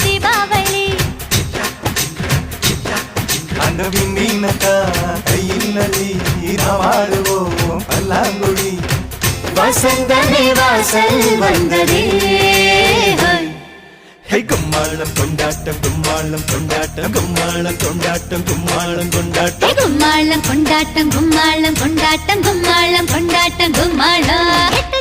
தீபாவளி கையில்லி நாடுவோம் பல்லாங்குழி வசந்தமே வாசல் வந்ததே கும்மாளம் கொண்டாட்டம் கும்மாளம் கொண்டாட்டம் கும்மாளம் கொண்டாட்டம் கும்மாளம் கொண்டாட்டம் கும்மாளம் கொண்டாட்டம் கும்மாளம் கொண்டாட்டம் கும்மாளம் கொண்டாட்டம் கும்மாளம்